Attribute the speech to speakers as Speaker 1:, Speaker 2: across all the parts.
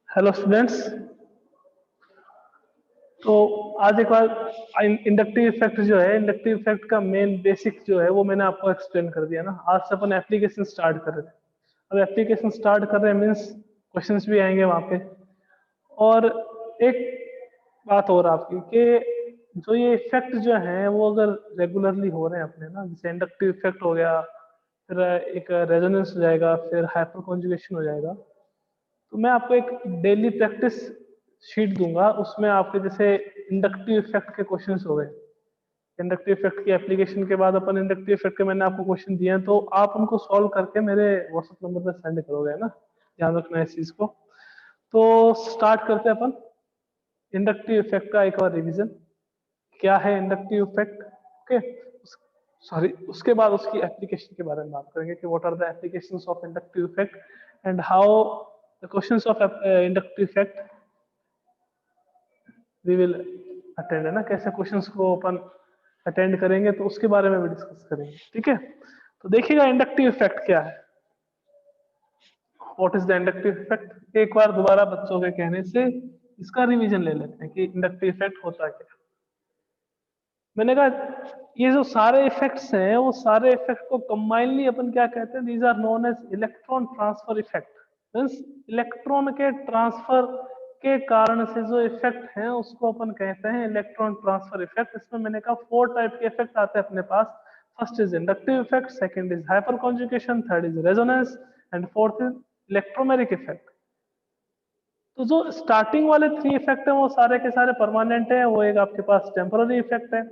Speaker 1: Hello students, तो आज एक बार इंडक्टिव इफेक्ट जो है, इंडक्टिव इफेक्ट का मेन बेसिक जो है वो मैंने आपको एक्सप्लेन कर दिया ना। आज से अपन एप्लीकेशन स्टार्ट कर रहे थे। अब एप्लीकेशन स्टार्ट कर रहे हैं मीन्स क्वेश्चंस भी आएंगे वहाँ पे। और एक बात और आपकी कि जो ये इफेक्ट जो है वो अगर रेगुलरली हो रहे हैं अपने ना, जैसे इंडक्टिव इफेक्ट हो गया, फिर एक रेजोनेंस हो जाएगा, फिर हाइपर कॉन्जुगेशन हो जाएगा, तो मैं आपको एक डेली प्रैक्टिस शीट दूंगा। उसमें आपके जैसे इंडक्टिव इफेक्ट के क्वेश्चंस हो गए, इंडक्टिव इफेक्ट की एप्लीकेशन के बाद अपन इंडक्टिव इफेक्ट के मैंने आपको क्वेश्चन दिए हैं, तो आप उनको सॉल्व करके मेरे व्हाट्सएप नंबर पर सेंड करोगे ना, ध्यान रखना इस चीज को। तो स्टार्ट करते हैं अपन इंडक्टिव इफेक्ट का एक और रिवीजन। क्या है इंडक्टिव इफेक्ट, ओके। सॉरी, उसके बाद उसकी एप्लीकेशन के बारे में बात करेंगे कि what are the applications of inductive effect and how the questions of inductive effect we will attend, है ना। कैसे क्वेश्चंस को अपन अटेंड करेंगे तो उसके बारे में भी डिस्कस करेंगे, ठीक है। तो देखिएगा इंडक्टिव इफेक्ट क्या है, what is the inductive effect. एक बार दोबारा बच्चों के कहने से इसका रिवीजन ले लेते हैं कि इंडक्टिव इफेक्ट होता क्या। मैंने कहा ये जो सारे इफेक्ट्स हैं वो सारे इफेक्ट को कंबाइनली अपन क्या कहते हैं, these are known as electron transfer effect. Means electron के ट्रांसफर के कारण से जो इफेक्ट है उसको अपन कहते हैं इलेक्ट्रॉन ट्रांसफर इफेक्ट। इसमें मैंने कहा 4 टाइप के इफेक्ट आते हैं अपने पास। First is inductive effect, second is hyper conjugation, third is resonance and fourth is electromeric effect. तो जो स्टार्टिंग वाले 3 इफेक्ट है वो सारे के सारे परमानेंट है, वो एक आपके पास टेम्पररी इफेक्ट है।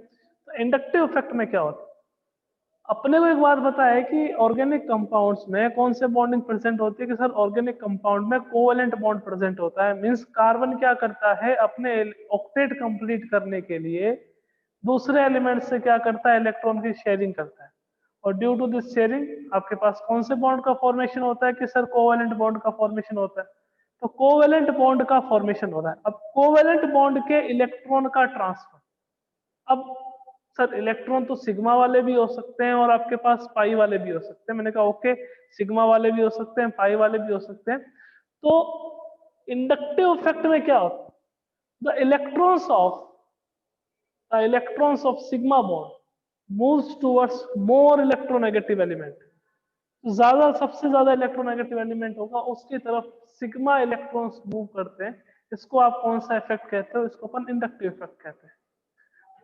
Speaker 1: तो इंडक्टिव इफेक्ट में क्या होता है, अपने को एक बात पता है कि ऑर्गेनिक कंपाउंड्स में कौन से बॉन्डिंग प्रेजेंट होती है कि सर ऑर्गेनिक कंपाउंड में कोवेलेंट बॉन्ड प्रेजेंट होता है। मींस कार्बन क्या करता है, अपने ऑक्टेट कंप्लीट करने के लिए दूसरे एलिमेंट से क्या करता है, इलेक्ट्रॉन की शेयरिंग करता है। और ड्यू टू दिस शेयरिंग आपके पास कौन से बॉन्ड का फॉर्मेशन होता है कि सर कोवेलेंट बॉन्ड का फॉर्मेशन होता है। तो कोवेलेंट बॉन्ड का फॉर्मेशन हो रहा है। अब कोवेलेंट बॉन्ड के इलेक्ट्रॉन का ट्रांसफर, अब सर इलेक्ट्रॉन तो सिग्मा वाले भी हो सकते हैं और आपके पास पाई वाले भी हो सकते हैं। मैंने कहा ओके, सिग्मा वाले भी हो सकते हैं, पाई वाले भी हो सकते हैं। तो इंडक्टिव इफेक्ट में क्या होता है, the electrons of sigma bond moves towards more electronegative element. ज्यादा, सबसे ज्यादा इलेक्ट्रोनेगेटिव एलिमेंट होगा उसकी तरफ सिग्मा इलेक्ट्रॉन्स मूव करते हैं। इसको आप कौन सा इफेक्ट कहते हो, इसको अपन इंडक्टिव इफेक्ट कहते हैं।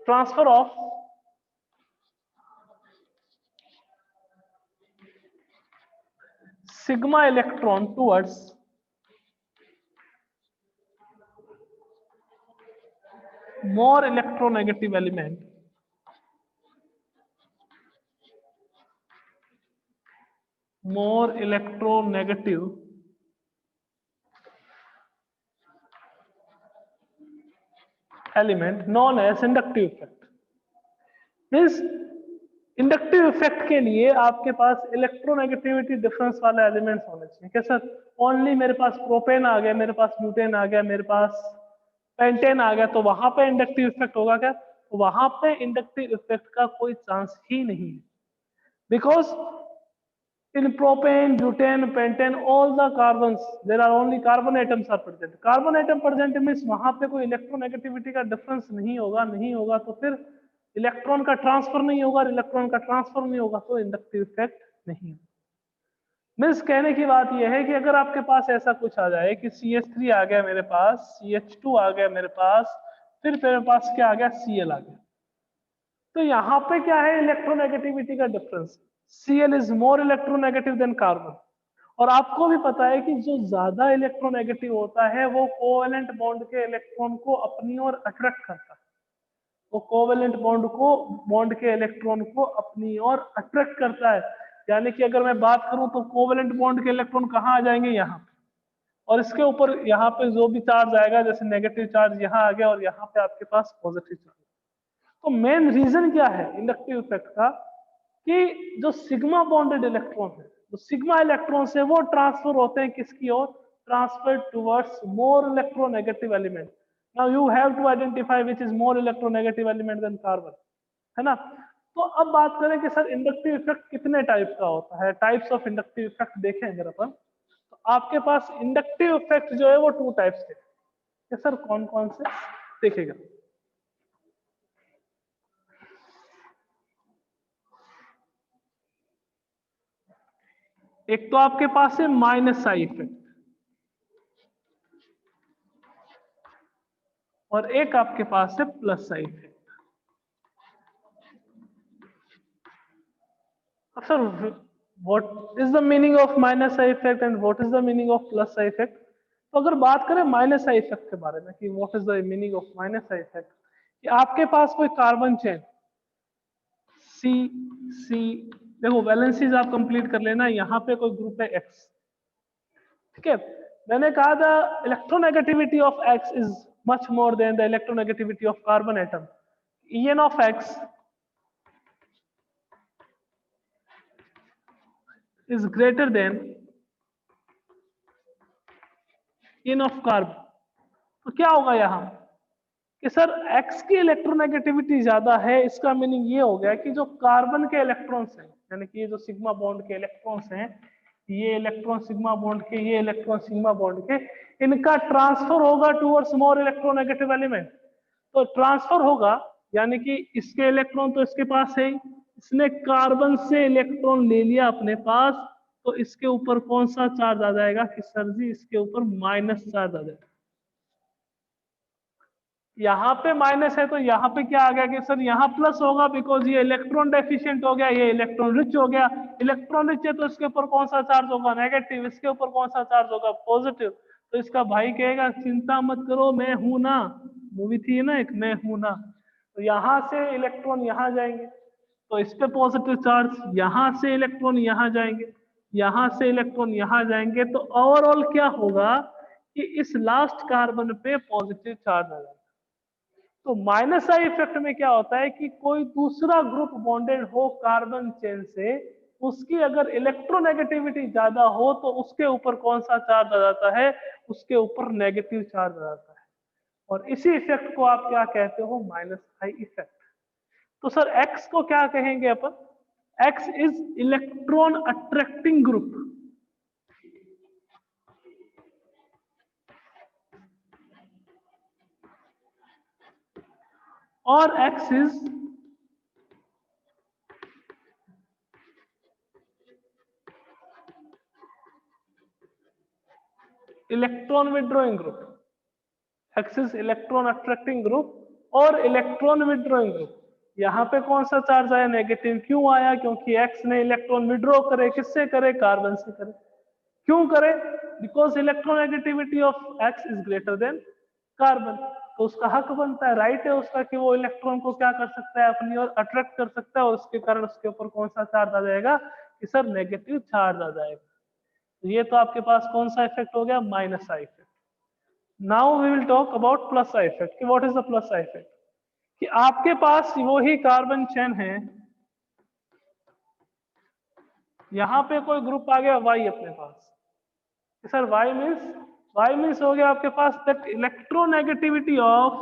Speaker 1: Transfer of sigma electron towards more electronegative element known as inductive effect। Means inductive effect के लिए आपके पास इलेक्ट्रोनेगेटिविटी डिफरेंस वाले एलिमेंट्स होने चाहिए। क्या सर ओनली मेरे पास प्रोपेन आ गया, मेरे पास ब्यूटेन आ गया, मेरे पास पेंटेन आ गया तो वहां पे इंडक्टिव इफेक्ट होगा क्या? तो वहां पे इंडक्टिव इफेक्ट का कोई चांस ही नहीं है। Because in propane, butane, pentane, all the carbons, there are only carbon atoms are present। carbon atom present means वहां पे कोई इलेक्ट्रोनेगेटिविटी का डिफरेंस नहीं होगा तो फिर इलेक्ट्रॉन का ट्रांसफर नहीं होगा, इलेक्ट्रॉन का ट्रांसफर नहीं होगा तो इंडक्टिव इफेक्ट नहीं होगा। मीन्स कहने की बात यह है कि अगर आपके पास ऐसा कुछ आ जाए कि CH3 आ गया मेरे पास, CH2 आ गया मेरे पास, फिर मेरे पास क्या आ गया, Cl आ गया, तो यहाँ पे क्या है, इलेक्ट्रोनेगेटिविटी का difference. Cl is more electronegative than carbon. और आपको भी पता है कि जो ज्यादा इलेक्ट्रोनेगेटिव होता है वो कोवेलेंट बॉन्ड के इलेक्ट्रॉन को अपनी ओर अट्रैक्ट करता है। वो कोवेलेंट बॉन्ड के इलेक्ट्रॉन को अपनी ओर अट्रैक्ट करता है। यानी कि अगर मैं बात करूं तो कोवेलेंट बॉन्ड के इलेक्ट्रॉन कहाँ आ जाएंगे, यहाँ पे। और इसके ऊपर यहाँ पे जो भी चार्ज आएगा, जैसे नेगेटिव चार्ज यहाँ आ गया और यहाँ पे आपके पास पॉजिटिव चार्ज। तो मेन रीजन क्या है इंडक्टिव इफेक्ट का, कि जो सिग्मा बॉन्डेड इलेक्ट्रॉन है, जो सिग्मा इलेक्ट्रॉन है वो ट्रांसफर होते हैं किसकी ओर, transfer towards more electronegative element. Now you have to identify which is more electronegative element than carbon, है ना। तो अब बात करें कि सर इंडक्टिव इफेक्ट कितने टाइप का होता है, टाइप्स ऑफ इंडक्टिव इफेक्ट देखें अगर अपन, तो आपके पास इंडक्टिव इफेक्ट जो है वो 2 टाइप्स के कि सर कौन कौन से देखेगा। एक तो आपके पास है माइनस आई इफेक्ट और एक आपके पास है प्लस आई इफेक्ट। अब sir what is the meaning of minus I effect and what is the meaning of plus I effect? तो अगर बात करें माइनस आई इफेक्ट के बारे में कि what is the meaning of minus I effect, कि आपके पास कोई कार्बन चेन सी सी, देखो वैलेंसीज आप कंप्लीट कर लेना, यहाँ पे कोई ग्रुप है एक्स, ठीक है। मैंने कहा था electronegativity of x is much more than the electronegativity of carbon atom. En of x is greater than En of carbon. तो क्या होगा यहाँ कि सर X की इलेक्ट्रोनेगेटिविटी ज्यादा है, इसका मीनिंग ये हो गया कि जो कार्बन के इलेक्ट्रॉन्स हैं, यानी कि ये जो सिग्मा बॉन्ड के इलेक्ट्रॉन्स हैं, ये इलेक्ट्रॉन सिग्मा बॉन्ड के, ये इलेक्ट्रॉन सिग्मा बॉन्ड के, इनका ट्रांसफर होगा टूवर्ड्स मोर इलेक्ट्रोनेगेटिव एलिमेंट। तो ट्रांसफर होगा यानी कि इसके इलेक्ट्रॉन तो इसके पास है, इसने कार्बन से इलेक्ट्रॉन ले लिया अपने पास, तो इसके ऊपर कौन सा चार्ज आ जाएगा कि सर जी इसके ऊपर माइनस चार्ज आ जाएगा। यहाँ पे माइनस है तो यहाँ पे क्या आ गया कि सर यहाँ प्लस होगा, बिकॉज ये इलेक्ट्रॉन डेफिशिएंट हो गया, ये इलेक्ट्रॉन रिच हो गया। इलेक्ट्रॉन रिच है तो इसके ऊपर कौन सा चार्ज होगा, नेगेटिव। इसके ऊपर कौन सा चार्ज होगा, पॉजिटिव। तो इसका भाई कहेगा चिंता मत करो, मैं हूं ना, मूवी थी ना एक, मैं हूं ना। तो यहाँ से इलेक्ट्रॉन यहाँ जाएंगे तो इस पे पॉजिटिव चार्ज, यहाँ से इलेक्ट्रॉन यहाँ जाएंगे, यहाँ से इलेक्ट्रॉन यहाँ जाएंगे, तो ओवरऑल क्या होगा कि इस लास्ट कार्बन पे पॉजिटिव चार्ज आ जाएगा। तो माइनस आई इफेक्ट में क्या होता है कि कोई दूसरा ग्रुप बॉन्डेड हो कार्बन चेन से, उसकी अगर इलेक्ट्रोनेगेटिविटी ज्यादा हो तो उसके ऊपर कौन सा चार्ज आ जाता है, उसके ऊपर नेगेटिव चार्ज आ जाता है। और इसी इफेक्ट को आप क्या कहते हो, माइनस आई इफेक्ट। तो सर एक्स को क्या कहेंगे अपन, X is electron attracting group. और X is electron withdrawing group. X is electron attracting group और इलेक्ट्रॉन विड्रॉइंग ग्रुप। यहाँ पे कौन सा चार्ज आया, नेगेटिव। क्यों आया, क्योंकि एक्स ने इलेक्ट्रॉन विड्रॉ करे, किससे करे, कार्बन से करे। क्यों करे, because electronegativity of x is greater than carbon. तो उसका हक बनता है, राइट है उसका कि वो इलेक्ट्रॉन को क्या कर सकता है, अपनी ओर अट्रैक्ट कर सकता है, और उसके कारण उसके ऊपर कौन सा चार्ज आ जाएगा कि सर नेगेटिव चार्ज आ जाएगा। तो ये तो आपके पास कौन सा इफेक्ट हो गया, minus I effect. Now we will talk about plus I effect कि what is the plus I effect. कि आपके पास वो ही कार्बन चेन है, यहां पे कोई ग्रुप आ गया वाई अपने पास, सर वाई मीन्स हो गया आपके पास that electronegativity of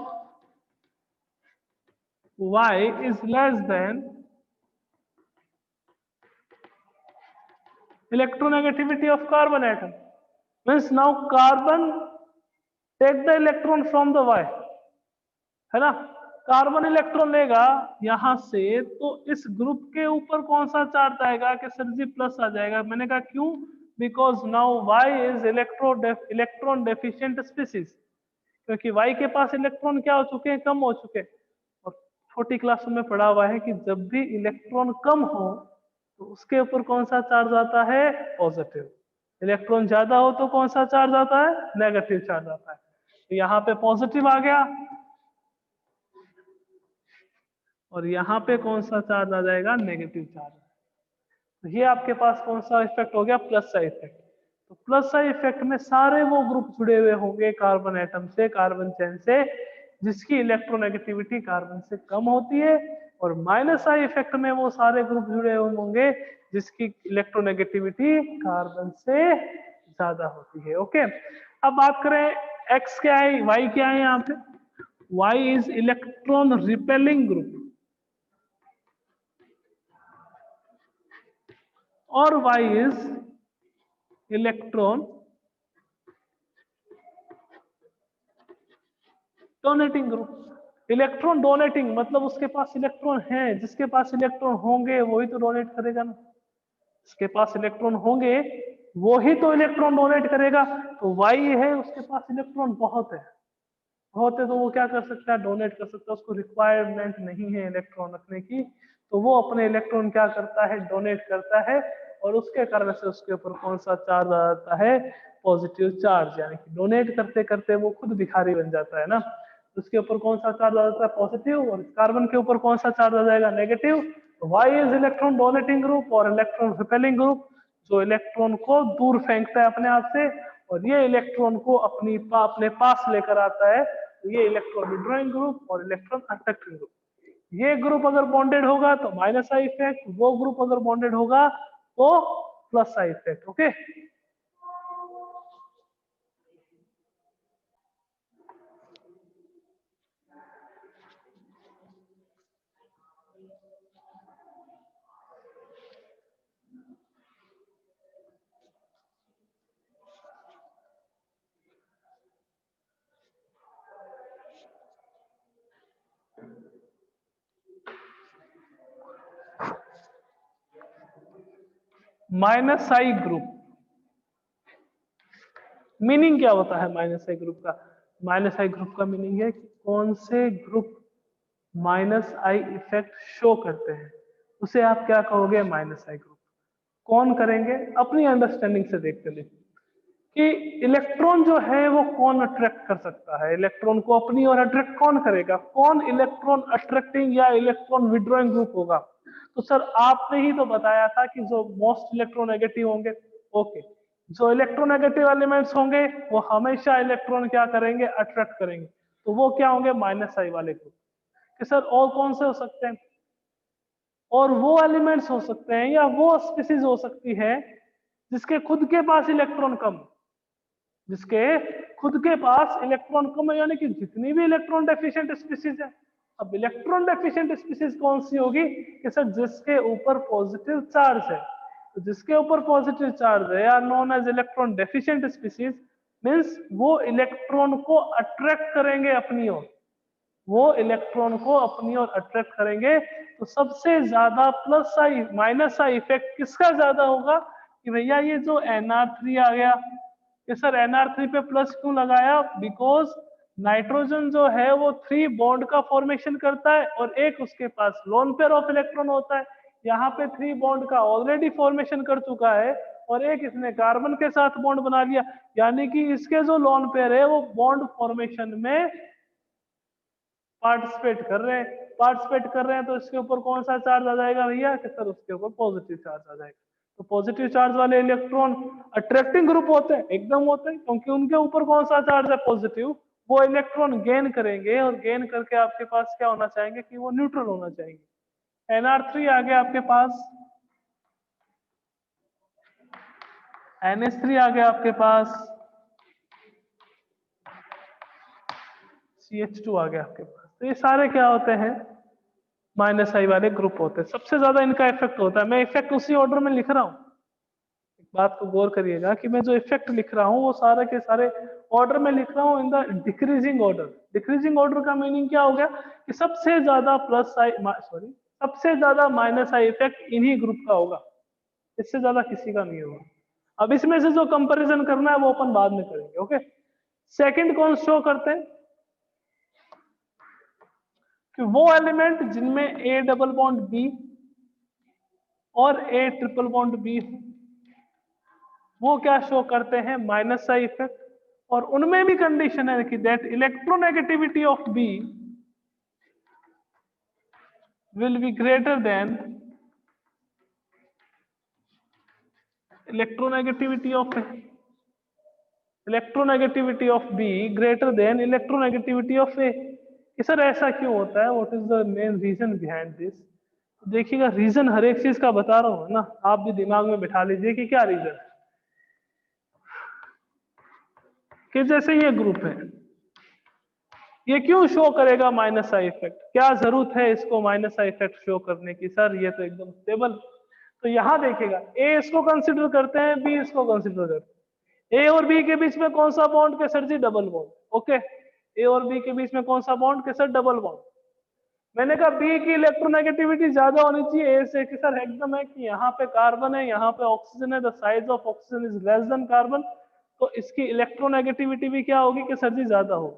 Speaker 1: Y is less than electronegativity of carbon atom. Means now carbon take the electron from the Y, है ना। कार्बन इलेक्ट्रॉन लेगा यहां से, तो इस ग्रुप के ऊपर कौन सा चार्ज आएगा कि सर जी प्लस आ जाएगा। मैंने कहा क्यों, because now Y is electron deficient species. क्योंकि वाई के पास इलेक्ट्रॉन क्या हो चुके हैं, कम हो चुके हैं। और छोटी क्लासों में पढ़ा हुआ है कि जब भी इलेक्ट्रॉन कम हो तो उसके ऊपर कौन सा चार्ज आता है, पॉजिटिव। इलेक्ट्रॉन ज्यादा हो तो कौन सा चार्ज आता है, नेगेटिव चार्ज आता है। तो यहाँ पे पॉजिटिव आ गया और यहाँ पे कौन सा चार्ज आ जाएगा, नेगेटिव चार्ज। तो ये आपके पास कौन सा इफेक्ट हो गया, प्लस साइड इफेक्ट। तो प्लस साइड इफेक्ट में सारे वो ग्रुप जुड़े हुए होंगे कार्बन एटम से, कार्बन चेन से, जिसकी इलेक्ट्रोनेगेटिविटी कार्बन से कम होती है। और माइनस आई इफेक्ट में वो सारे ग्रुप जुड़े हुए होंगे जिसकी इलेक्ट्रोनेगेटिविटी कार्बन से ज्यादा होती है। ओके, अब बात करें एक्स क्या है, वाई क्या है। यहाँ पे Y is electron repelling group. और Y is electron donating group. Electron donating मतलब उसके पास इलेक्ट्रॉन है, जिसके पास इलेक्ट्रॉन होंगे वही तो डोनेट करेगा ना, जिसके पास इलेक्ट्रॉन होंगे वो ही तो इलेक्ट्रॉन डोनेट करेगा। तो Y है उसके पास इलेक्ट्रॉन बहुत है, बहुत है, तो वो क्या कर सकता है, डोनेट कर सकता है, उसको रिक्वायरमेंट नहीं है इलेक्ट्रॉन रखने की, तो वो अपने इलेक्ट्रॉन क्या करता है, डोनेट करता है, और उसके कारण से उसके ऊपर कौन सा चार्ज आ जाता है, पॉजिटिव चार्ज। यानी कि डोनेट करते करते वो खुद भिखारी बन जाता है ना, उसके ऊपर कौन सा चार्ज आ जाता है, पॉजिटिव, और कार्बन के ऊपर कौन सा चार्ज आ जाएगा, negative. Y is electron donating group और इलेक्ट्रॉन रिपेलिंग ग्रुप, जो इलेक्ट्रॉन को दूर फेंकता है अपने आप से, और ये इलेक्ट्रॉन को अपने पास लेकर आता है, तो ये इलेक्ट्रॉन विड्रॉइंग ग्रुप और इलेक्ट्रॉन अट्रैक्टिंग ग्रुप। ये ग्रुप अगर बॉन्डेड होगा तो माइनस आई इफेक्ट, वो ग्रुप अगर बॉन्डेड होगा तो plus I effect. Okay, minus I group meaning क्या होता है माइनस आई ग्रुप का? माइनस आई ग्रुप का मीनिंग है कि कौन से group minus I effect show करते हैं, उसे आप क्या कहोगे, माइनस आई ग्रुप। कौन करेंगे, अपनी अंडरस्टैंडिंग से देखते हैं कि इलेक्ट्रॉन जो है वो कौन अट्रैक्ट कर सकता है, इलेक्ट्रॉन को अपनी ओर अट्रैक्ट कौन करेगा, कौन इलेक्ट्रॉन अट्रैक्टिंग या इलेक्ट्रॉन विड्रॉइंग ग्रुप होगा। तो सर आपने ही तो बताया था कि जो मोस्ट इलेक्ट्रोनेगेटिव होंगे, ओके, जो इलेक्ट्रोनेगेटिव एलिमेंट्स होंगे वो हमेशा इलेक्ट्रॉन क्या करेंगे, अट्रैक्ट करेंगे, तो वो क्या होंगे, माइनस आई वाले ग्रुप। कि सर और कौन से हो सकते हैं, और वो एलिमेंट्स हो सकते हैं या वो स्पीसीज हो सकती है जिसके खुद के पास इलेक्ट्रॉन कम, जिसके खुद के पास इलेक्ट्रॉन कम है, यानी कि जितनी भी इलेक्ट्रॉन डेफिशिएंट स्पीसीज है। अब इलेक्ट्रॉन डेफिशिएंट स्पीसीज कौन सी होगी, कि सर जिसके ऊपर पॉजिटिव चार्ज है, तो जिसके ऊपर पॉजिटिव चार्ज है are known as electron deficient species, means वो इलेक्ट्रॉन को अट्रैक्ट करेंगे अपनी ओर, वो इलेक्ट्रॉन को अपनी ओर अट्रैक्ट करेंगे। तो सबसे ज्यादा plus I minus I effect किसका ज्यादा होगा, कि भैया ये जो Nr3 आ गया, कि सर Nr3 पे प्लस क्यों लगाया, बिकॉज नाइट्रोजन जो है वो 3 बॉन्ड का फॉर्मेशन करता है और एक उसके पास लोन पेयर ऑफ इलेक्ट्रॉन होता है। यहाँ पे 3 बॉन्ड का ऑलरेडी फॉर्मेशन कर चुका है और एक इसने कार्बन के साथ बॉन्ड बना लिया, यानी कि इसके जो लोन पेयर है वो बॉन्ड फॉर्मेशन में पार्टिसिपेट कर रहे हैं, तो इसके ऊपर कौन सा चार्ज आ जाएगा भैया, कि सर उसके ऊपर पॉजिटिव चार्ज आ जाएगा। तो पॉजिटिव चार्ज वाले इलेक्ट्रॉन अट्रैक्टिंग ग्रुप होते हैं, एकदम होते हैं, क्योंकि उनके ऊपर कौन सा चार्ज है, पॉजिटिव। वो इलेक्ट्रॉन गेन करेंगे और गेन करके आपके पास क्या होना चाहेंगे, कि वो न्यूट्रल होना चाहेंगे। Nr3 आ गया आपके पास, NH3 आ गया आपके पास, CH2 आ गया आपके पास। तो ये सारे क्या होते हैं, माइनस आई वाले ग्रुप होते हैं। सबसे ज्यादा इनका इफेक्ट होता है, मैं इफेक्ट उसी ऑर्डर में लिख रहा हूँ, एक बात को गौर करिएगा कि मैं जो इफेक्ट लिख रहा हूँ वो सारे के सारे ऑर्डर में लिख रहा हूँ in the decreasing order. Decreasing order का मीनिंग क्या हो गया, कि सबसे ज्यादा प्लस आई सॉरी सबसे ज्यादा माइनस आई इफेक्ट इन्हीं ग्रुप का होगा, इससे ज्यादा किसी का नहीं होगा। अब इसमें से जो कंपैरिजन करना है वो अपन बाद में करेंगे। ओके, सेकंड कौन शो करते हैं, कि वो एलिमेंट जिनमें ए डबल बॉन्ड बी और ए ट्रिपल बॉन्ड बी, वो क्या शो करते हैं, माइनस आई इफेक्ट। और उनमें भी कंडीशन है कि that electronegativity of B will be greater than electronegativity of B greater than electronegativity of A. Sir ऐसा क्यों होता है, what is the main reason behind this. देखिएगा, रीजन हर एक चीज का बता रहा हूं ना, आप भी दिमाग में बिठा लीजिए कि क्या रीजन है। कि जैसे ये ग्रुप है, ये क्यों शो करेगा माइनस आई इफेक्ट, क्या जरूरत है इसको माइनस आई इफेक्ट शो करने की, सर ये तो एकदम स्टेबल। तो यहाँ देखिएगा ए इसको कंसिडर करते हैं, बी इसको कंसिडर करते हैं। ए और बी के बीच में कौन सा बॉन्ड के sir ji? Double bond. Okay, A और बी के बीच में कौन सा बॉन्ड के सर? Double bond. मैंने कहा बी की इलेक्ट्रोनेगेटिविटी ज्यादा होनी चाहिए ए से, कि सर एकदम है कि यहाँ पे कार्बन है, यहाँ पे ऑक्सीजन है, the size of oxygen is less then carbon, तो इसकी इलेक्ट्रोनेगेटिविटी भी क्या होगी कि सर जी ज्यादा होगी।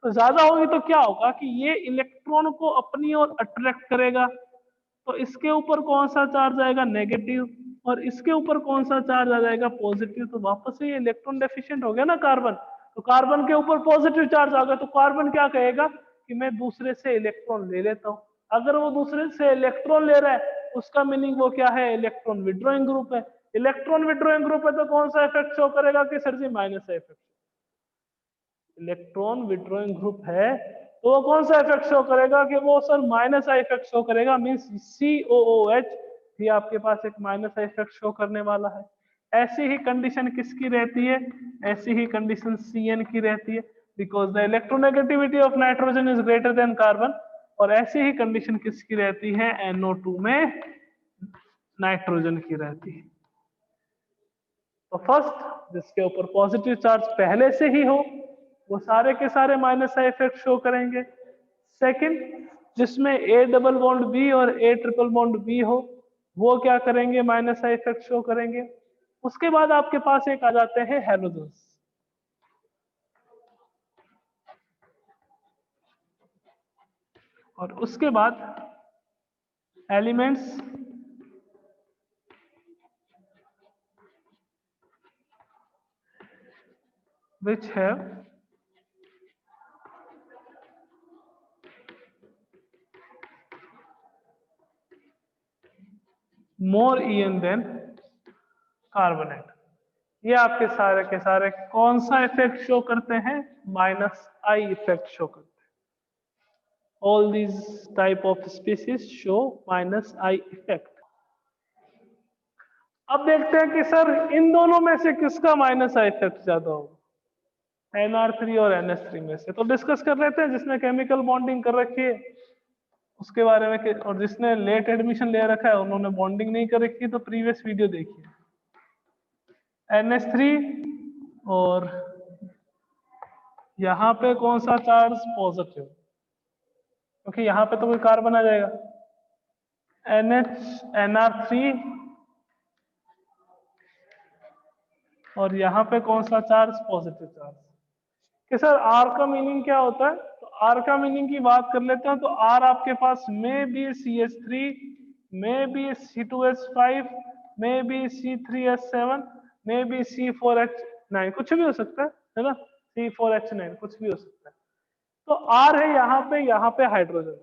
Speaker 1: तो ज्यादा होगी तो क्या होगा कि ये इलेक्ट्रॉन को अपनी ओर अट्रैक्ट करेगा, तो इसके ऊपर कौन सा चार्ज आएगा? नेगेटिव, और इसके ऊपर कौन सा चार्ज आ जाएगा? पॉजिटिव। तो वापस से ये इलेक्ट्रॉन डेफिशिएंट हो गया ना कार्बन, तो कार्बन के ऊपर पॉजिटिव चार्ज आ गया, तो कार्बन क्या कहेगा कि मैं दूसरे से इलेक्ट्रॉन ले लेता हूं। अगर वो दूसरे से इलेक्ट्रॉन ले रहा है उसका मीनिंग वो क्या है? इलेक्ट्रॉन विड्रॉइंग ग्रुप है। इलेक्ट्रॉन विड्रॉइंग ग्रुप है तो कौन सा इफेक्ट शो करेगा कि sir ji minus effect. Electron withdrawing group है तो वो कौन सा इफेक्ट शो करेगा कि वो sir minus I effect show करेगा, मींस COOH भी आपके पास एक माइनस आई इफेक्ट शो करने वाला है। ऐसी ही कंडीशन किसकी रहती है? ऐसी ही कंडीशन CN की रहती है, because the electronegativity of nitrogen is greater than carbon. और ऐसी ही कंडीशन किसकी रहती है? NO2 में नाइट्रोजन की रहती है। तो फर्स्ट जिसके ऊपर पॉजिटिव चार्ज पहले से ही हो वो सारे के सारे माइनस आई इफेक्ट शो करेंगे। सेकंड जिसमें A डबल बॉन्ड B और A ट्रिपल बॉन्ड B हो वो क्या करेंगे? माइनस आई इफेक्ट शो करेंगे। उसके बाद आपके पास एक आ जाते हैं हैलोजन्स। और उसके बाद elements which have more EN than carbonate. ये आपके सारे के सारे कौन सा इफेक्ट शो करते हैं? माइनस आई इफेक्ट शो करते हैं। All these type of species show minus I effect. अब देखते हैं कि सर इन दोनों में से किसका माइनस आई इफेक्ट ज्यादा होगा? NR3 और NH3 में से। तो डिस्कस कर लेते हैं जिसने केमिकल बॉन्डिंग कर रखी है उसके बारे में, और जिसने लेट एडमिशन ले रखा है उन्होंने बॉन्डिंग नहीं कर रखी तो प्रीवियस वीडियो देखिए। NH3 और यहाँ पे कौन सा चार्ज? पॉजिटिव, क्योंकि यहाँ पे तो कोई कार्बन आ जाएगा। NR3 और यहाँ पे कौन सा चार्ज? Positive charge. कि सर R का मीनिंग क्या होता है? तो R का मीनिंग की बात कर लेते हैं। तो R आपके पास में भी CH3, में भी C2H5, में भी C3H7, में भी C4H9, कुछ भी हो सकता है ना? C4H9 कुछ भी हो सकता है। तो R है यहाँ पे हाइड्रोजन।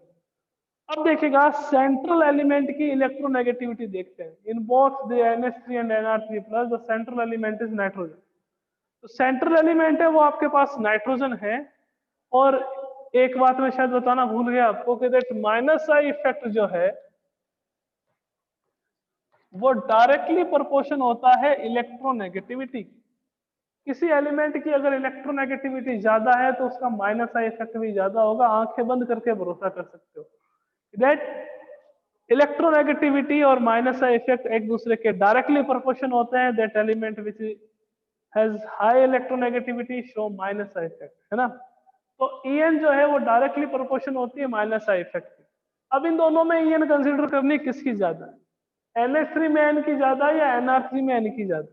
Speaker 1: अब देखिएगा सेंट्रल एलिमेंट की इलेक्ट्रोनेगेटिविटी देखते हैं। In both the NH3 and NR3 plus the central element is nitrogen. तो सेंट्रल एलिमेंट है वो आपके पास नाइट्रोजन है। और एक बात मैं शायद बताना भूल गया आपको कि दैट माइनस आई इफेक्ट जो है वो डायरेक्टली प्रोपोर्शन होता है इलेक्ट्रोनेगेटिविटी। किसी एलिमेंट की अगर इलेक्ट्रोनेगेटिविटी ज्यादा है तो उसका माइनस आई इफेक्ट भी ज्यादा होगा। आंखें बंद करके भरोसा कर सकते हो दैट इलेक्ट्रोनेगेटिविटी और माइनस आई इफेक्ट एक दूसरे के डायरेक्टली प्रोपोर्शन होते हैं। That element which has high electronegativity show minus I effect, है ना? तो EN जो है वो डायरेक्टली प्रोपोर्शन होती है माइनस आई इफेक्ट की। अब इन दोनों में EN कंसीडर करनी किसकी ज्यादा है? NH3 में N की ज्यादा या NR3 में N की ज्यादा?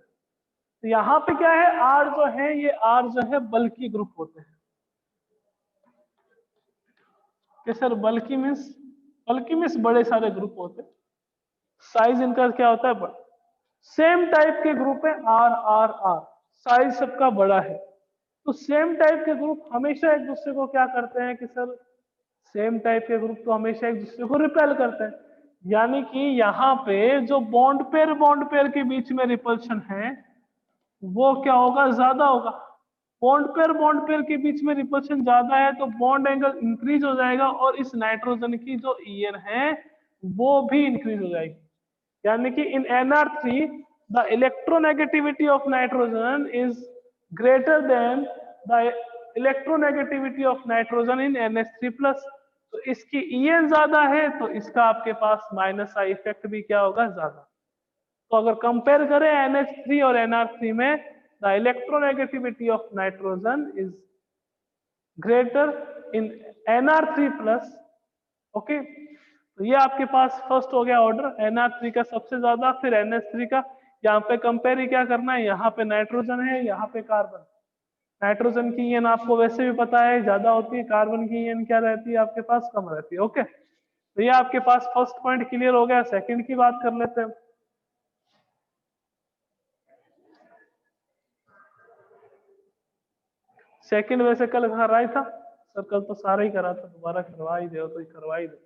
Speaker 1: तो यहाँ पे क्या है? R जो है ये R जो है बल्कि ग्रुप होते हैं। कि सर बल्कि मीन्स बड़े सारे ग्रुप होते हैं। साइज इनका क्या होता है? बड़ा। सेम टाइप के ग्रुप है R, साइज सबका बड़ा है। तो सेम टाइप के ग्रुप हमेशा एक दूसरे को क्या करते हैं कि सर सेम टाइप के ग्रुप तो हमेशा एक दूसरे को रिपेल करते हैं। यानी कि यहाँ पे जो बॉन्ड पेयर के बीच में रिपल्शन है वो क्या होगा? ज्यादा होगा। बॉन्ड पेयर के बीच में रिपल्शन ज्यादा है तो बॉन्ड एंगल इंक्रीज हो जाएगा और इस नाइट्रोजन की जो EN है वो भी इंक्रीज हो जाएगी। यानी कि इन NR3 the electronegativity of nitrogen is greater than the electronegativity of nitrogen in NH3 plus. तो इसकी EN ज्यादा है तो इसका आपके पास माइनस आई इफेक्ट भी क्या होगा? ज्यादा। तो अगर कंपेयर करें NH3 और NR3 में, the electronegativity of nitrogen is greater in NR3 plus. Okay, तो ये आपके पास फर्स्ट हो गया ऑर्डर, NR3 का सबसे ज्यादा, फिर NH3 का। यहाँ पे कंपेयर ही क्या करना है, यहाँ पे नाइट्रोजन है, यहाँ पे कार्बन। नाइट्रोजन की ईएन आपको वैसे भी पता है ज्यादा होती है, कार्बन की ईएन क्या रहती है आपके पास, कम रहती है। ओके, तो ये आपके पास फर्स्ट पॉइंट क्लियर हो गया। सेकंड की बात कर लेते हैं। सेकंड वैसे कल करा ही था सर, कल तो सारा ही करा था, दोबारा करवा ही दो तो करवा ही दो।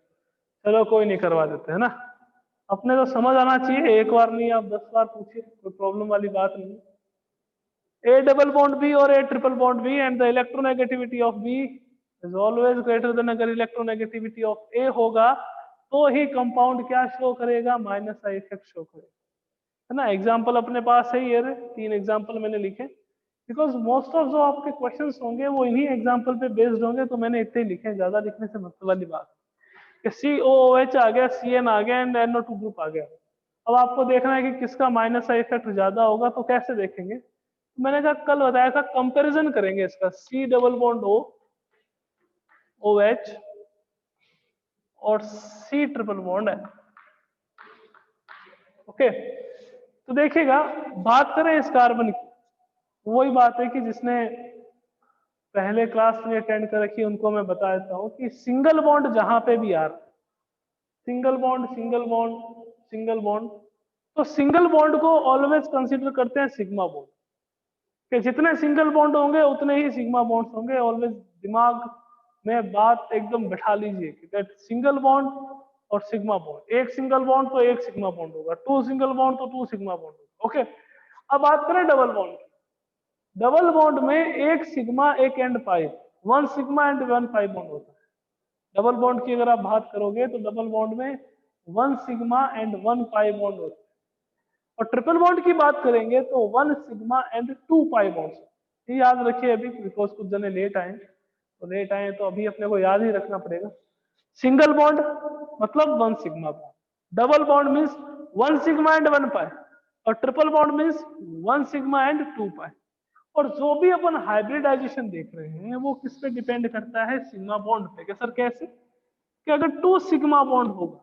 Speaker 1: चलो कोई नहीं, करवा देते है ना। अपने तो समझ आना चाहिए, एक बार नहीं आप 10 बार पूछिए, कोई प्रॉब्लम वाली बात नहीं। A double bond B और A triple bond B and the electronegativity of B is always greater than, अगर electronegativity of A होगा तो ही कंपाउंड क्या शो करेगा, माइनस आई इफेक्ट शो करेगा, है ना। एग्जांपल अपने पास है ये 3 एग्जांपल मैंने लिखे, बिकॉज मोस्ट ऑफ जो आपके क्वेश्चंस होंगे वो इन्हीं एग्जांपल पे बेस्ड होंगे, तो मैंने इतने लिखे, ज्यादा लिखने से मतलब वाली बात कि COOH आ गया, CN आ गया एंड NO2 ग्रुप आ गया। अब आपको देखना है कि किसका माइनस आई इफेक्ट ज्यादा होगा, तो कैसे देखेंगे, मैंने कहा कल बताया था कंपैरिजन करेंगे इसका, C double bond O OH और C ट्रिपल बॉन्ड है। ओके, तो देखिएगा, बात करें इस कार्बन की, वही बात है कि जिसने पहले क्लास में अटेंड कर रखी उनको मैं बता देता हूँ कि सिंगल बॉन्ड जहां पे भी आ रहा, single bond single bond single bond, तो सिंगल बॉन्ड को ऑलवेज कंसीडर करते हैं सिग्मा बॉन्ड, कि जितने सिंगल बॉन्ड होंगे उतने ही सिग्मा बॉन्ड्स होंगे। ऑलवेज दिमाग में बात एकदम बैठा लीजिए कि दैट सिंगल बॉन्ड और सिग्मा बॉन्ड, एक सिंगल बॉन्ड तो एक सिग्मा बॉन्ड होगा, 2 सिंगल बॉन्ड तो 2 सिग्मा बॉन्ड होगा। ओके, अब बात करें डबल बॉन्ड की। डबल बॉन्ड में एक सिग्मा एक and pi, 1 sigma and 1 pi bond होता है। डबल बॉन्ड की अगर आप बात करोगे तो डबल बॉन्ड में 1 सिग्मा एंड 1 पाई बॉन्ड होता है। और ट्रिपल बॉन्ड की बात करेंगे तो 1 सिग्मा एंड 2 पाई बॉन्ड्स। ये याद रखिए अभी, बिकॉज कुछ जने लेट आए, तो लेट आए तो अभी अपने को याद ही रखना पड़ेगा। सिंगल बॉन्ड मतलब 1 sigma bond, double bond means 1 sigma and 1 पाई, और triple bond means 1 sigma and 2 पाई। और जो भी अपन हाइब्रिडाइजेशन देख रहे हैं वो किस पे डिपेंड करता है, सिग्मा बॉन्ड पे। कि सर कैसे, कि अगर 2 सिग्मा बॉन्ड होगा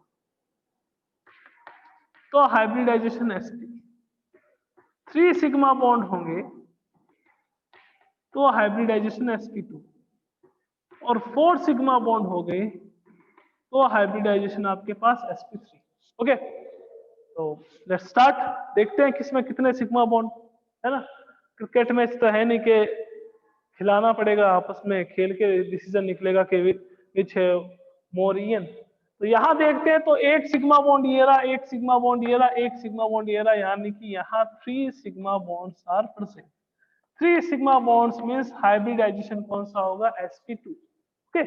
Speaker 1: तो हाइब्रिडाइजेशन sp, 3 सिग्मा बॉन्ड होंगे तो हाइब्रिडाइजेशन sp2, और 4 सिग्मा बॉन्ड हो गए तो हाइब्रिडाइजेशन आपके पास sp3। ओके, तो लेट्स स्टार्ट, देखते हैं किसमें कितने सिग्मा बॉन्ड, है ना। क्रिकेट मैच तो है नहीं कि खिलाना पड़ेगा, आपस में खेल के डिसीजन निकलेगा कि विच है मोर ईएन। तो यहाँ देखते हैं तो एक सिग्मा बॉन्ड ये रहा, एक सिग्मा बॉन्ड ये रहा, एक सिग्मा बॉन्ड ये रहा, यानी कि यहाँ 3 sigma bonds are present. 3 sigma bonds means hybridization कौन सा होगा, sp2। ओके,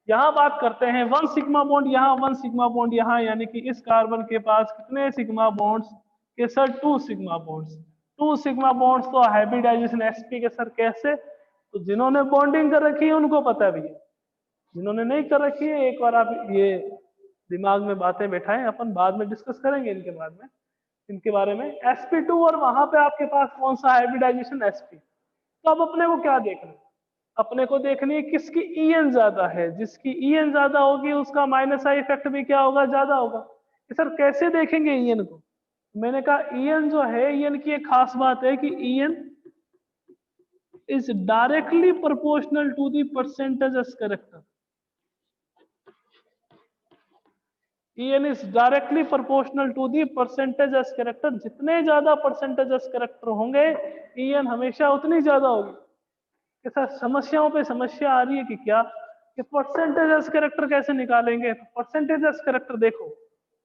Speaker 1: यहाँ बात करते हैं 1 सिग्मा बॉन्ड यहाँ, 1 सिग्मा बॉन्ड यहाँ, यानी कि इस कार्बन के पास कितने सिग्मा बॉन्ड्स के sir, 2 sigma bonds. 2 sigma bonds तो हाइब्रिडाइजेशन sp के सर कैसे, तो जिन्होंने बॉन्डिंग कर रखी है उनको पता भी है, जिन्होंने नहीं कर रखी है एक बार आप ये दिमाग में बातें बैठाएं, अपन बाद में डिस्कस करेंगे इनके बाद में, इनके बारे में। sp2 और वहां पे आपके पास कौन सा हाइब्रिडाइजेशन sp। तो अब अपने को क्या देखना है, अपने को देखनी है किसकी ईएन ज्यादा है, जिसकी ईएन ज्यादा होगी उसका माइनस आई इफेक्ट भी क्या होगा, ज्यादा होगा। कि सर कैसे देखेंगे ईएन को, मैंने कहा ईएन जो है, ईएन की एक खास बात है कि EN is directly proportional to the percentage S character. En is directly proportional to the percentage as character। जितने ज्यादा परसेंटेज एस कैरेक्टर होंगे En हमेशा उतनी ज्यादा होगी। कि सर समस्याओं पे समस्या आ रही है कि क्या, कि परसेंटेज एस कैरेक्टर कैसे निकालेंगे। परसेंटेज एस कैरेक्टर देखो,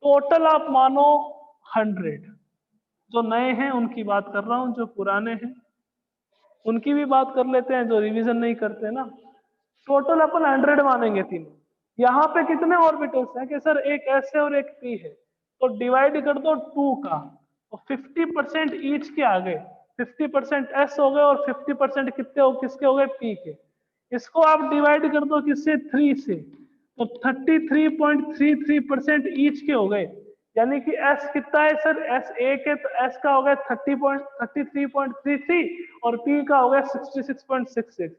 Speaker 1: टोटल आप मानो 100, जो नए हैं उनकी बात कर रहा हूं, जो पुराने हैं उनकी भी बात कर लेते हैं, जो रिवीजन नहीं करते ना। टोटल अपन 100 मानेंगे तीनों। यहाँ पे कितने ऑर्बिटल्स हैं, कि सर एक एस है और एक पी है, तो डिवाइड कर दो 2 का, तो 50% ईच के आ गए, 50% एस हो गए और 50% कितने हो, किसके हो गए, पी के। इसको आप डिवाइड कर दो किससे, 3 से, तो 33.33% ईच के हो गए। यानी कि S कितना है सर, S एक है तो S का हो गया 33.33 और P का हो गया 66.66।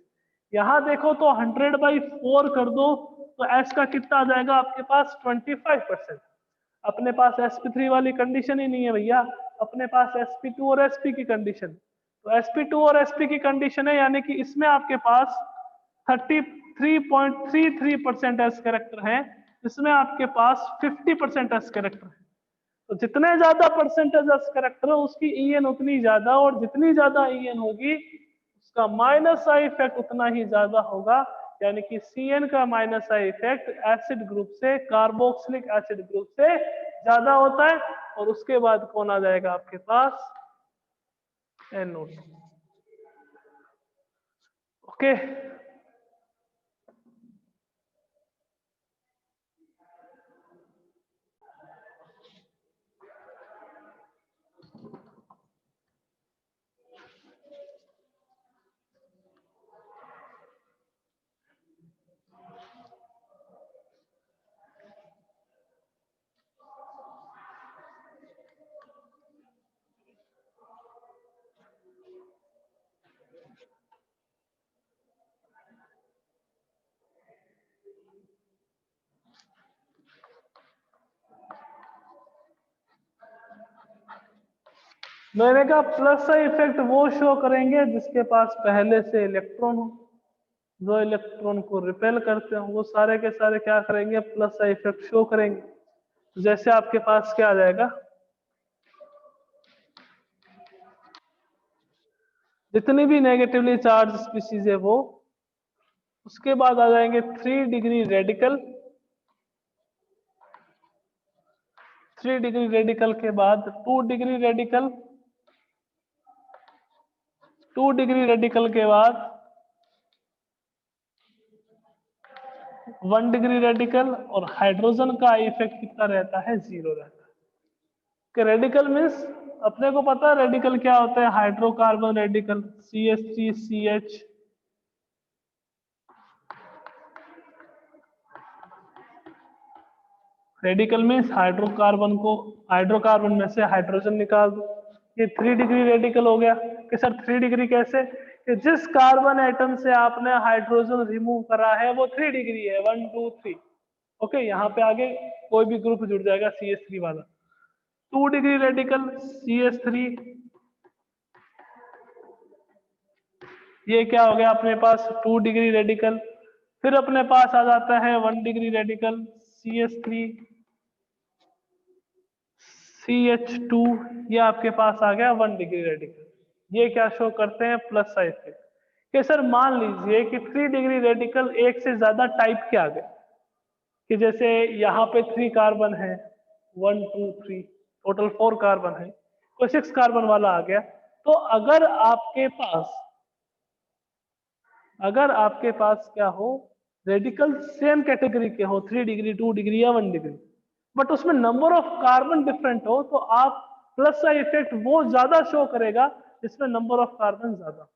Speaker 1: यहाँ देखो तो 100/4 कर दो तो S का कितना आ जाएगा आपके पास 25%। अपने पास sp3 वाली कंडीशन ही नहीं है भैया, अपने पास sp2 और sp की कंडीशन। तो sp2 और sp की कंडीशन है, यानी कि इसमें आपके पास 33.33% एस कैरेक्टर है, इसमें आपके पास 50% एस कैरेक्टर है। तो जितने ज्यादा परसेंटेज एस कैरेक्टर है उसकी en उतनी ज्यादा, और जितनी ज्यादा en होगी उसका माइनस आई इफेक्ट उतना ही ज्यादा होगा। यानी कि Cn का minus I effect acid group से, कार्बोक्सिलिक एसिड ग्रुप से ज्यादा होता है। और उसके बाद कौन आ जाएगा आपके पास, NO2। ओके, मैंने कहा प्लस का इफेक्ट वो शो करेंगे जिसके पास पहले से इलेक्ट्रॉन हो, जो इलेक्ट्रॉन को रिपेल करते हो वो सारे के सारे क्या करेंगे, प्लस का इफेक्ट शो करेंगे। जैसे आपके पास क्या आ जाएगा, जितनी भी नेगेटिवली चार्ज स्पीशीज है वो, उसके बाद आ जाएंगे 3 डिग्री रेडिकल। 3 डिग्री रेडिकल के बाद 2 डिग्री रेडिकल। 2 डिग्री रेडिकल के बाद 1 डिग्री रेडिकल, और हाइड्रोजन का इफेक्ट कितना रहता है, 0 रहता है। कि रेडिकल मीन्स अपने को पता है रेडिकल क्या होता है, hydrocarbon radical CH3CH। Radical means hydrocarbon में से हाइड्रोजन निकाल दो। ये 3 डिग्री रेडिकल हो गया। कि सर 3 डिग्री कैसे, कि जिस कार्बन एटम से आपने हाइड्रोजन रिमूव करा है वो 3 डिग्री है, 1 2 3। ओके, यहाँ पे आगे कोई भी ग्रुप जुड़ जाएगा CH3 वाला। 2 डिग्री रेडिकल CH3, ये क्या हो गया अपने पास 2 डिग्री रेडिकल। फिर अपने पास आ जाता है 1 डिग्री रेडिकल CH3 CH2, ये आपके पास आ गया 1 डिग्री रेडिकल। ये क्या शो करते हैं, प्लस साइड पे। कि सर मान लीजिए कि 3 डिग्री रेडिकल एक से ज्यादा टाइप के आ गए, कि जैसे यहाँ पे 3 कार्बन है, 1 2 3, टोटल 4 कार्बन है, कोई 6 कार्बन वाला आ गया। तो अगर आपके पास क्या हो, रेडिकल सेम कैटेगरी के हो, 3 डिग्री 2 डिग्री या 1 डिग्री, बट उसमें नंबर ऑफ कार्बन डिफरेंट हो, तो आप प्लस का इफेक्ट वो ज्यादा शो करेगा जिसमें नंबर ऑफ कार्बन ज्यादा।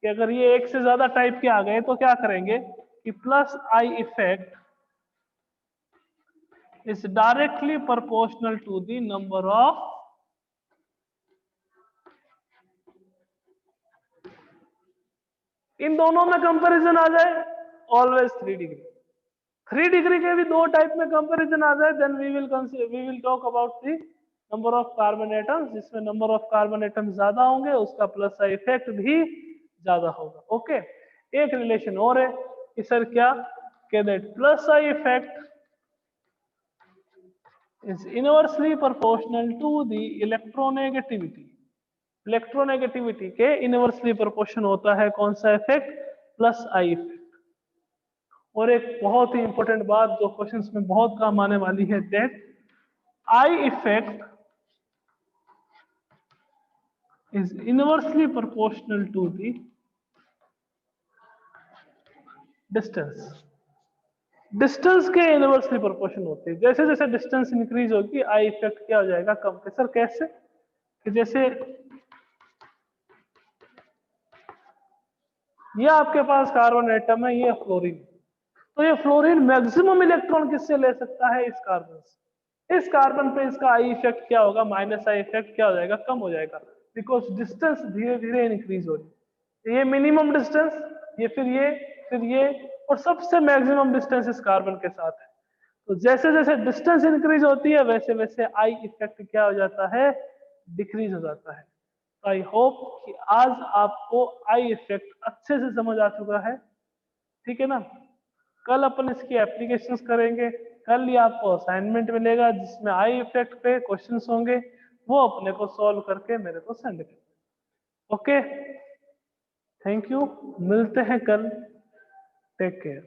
Speaker 1: कि अगर ये एक से ज्यादा टाइप के आ गए तो क्या करेंगे कि plus I effect is directly proportional to the number of, इन दोनों में कंपैरिजन आ जाए ऑलवेज 3 डिग्री। 3 डिग्री के भी दो टाइप में कंपैरिजन आ जाए, then we will talk about the number of carbon atoms. जिसमें नंबर ऑफ कार्बन एटम्स ज्यादा होंगे उसका प्लस का इफेक्ट भी ज्यादा होगा। ओके, एक रिलेशन और है कि सर क्या, कि दैट प्लस का effect is inversely proportional to the electronegativity। Electronegativity के इनवर्सली प्रोपोर्शन होता है कौन सा इफेक्ट, प्लस आई इफेक्ट। और एक बहुत ही इंपॉर्टेंट बात जो क्वेश्चंस में बहुत काम आने वाली है, that I effect is inversely proportional to the distance. Distance के इनवर्सली प्रोपोर्शन होते हैं। जैसे जैसे डिस्टेंस इंक्रीज होगी आई इफेक्ट क्या हो जाएगा, कम। सर कैसे, कि जैसे ये आपके पास कार्बन एटम है, ये फ्लोरीन, तो ये फ्लोरीन मैक्सिमम इलेक्ट्रॉन किससे ले सकता है, इस कार्बन से। इस कार्बन पे इसका आई इफेक्ट क्या होगा, माइनस आई इफेक्ट क्या हो जाएगा, कम हो जाएगा, बिकॉज डिस्टेंस धीरे धीरे इंक्रीज हो रही है। ये मिनिमम डिस्टेंस, ये फिर ये और सबसे मैक्सिमम डिस्टेंस इस कार्बन के साथ है। तो जैसे जैसे डिस्टेंस इंक्रीज होती है वैसे वैसे आई इफेक्ट क्या हो जाता है, डिक्रीज हो जाता है। आई होप कि आज आपको आई इफेक्ट अच्छे से समझ आ चुका है, ठीक है ना। कल अपन इसकी एप्लीकेशंस करेंगे, कल ही आपको असाइनमेंट मिलेगा जिसमें आई इफेक्ट पे क्वेश्चंस होंगे, वो अपने को सॉल्व करके मेरे को सेंड करें। ओके, थैंक यू, मिलते हैं कल, टेक केयर।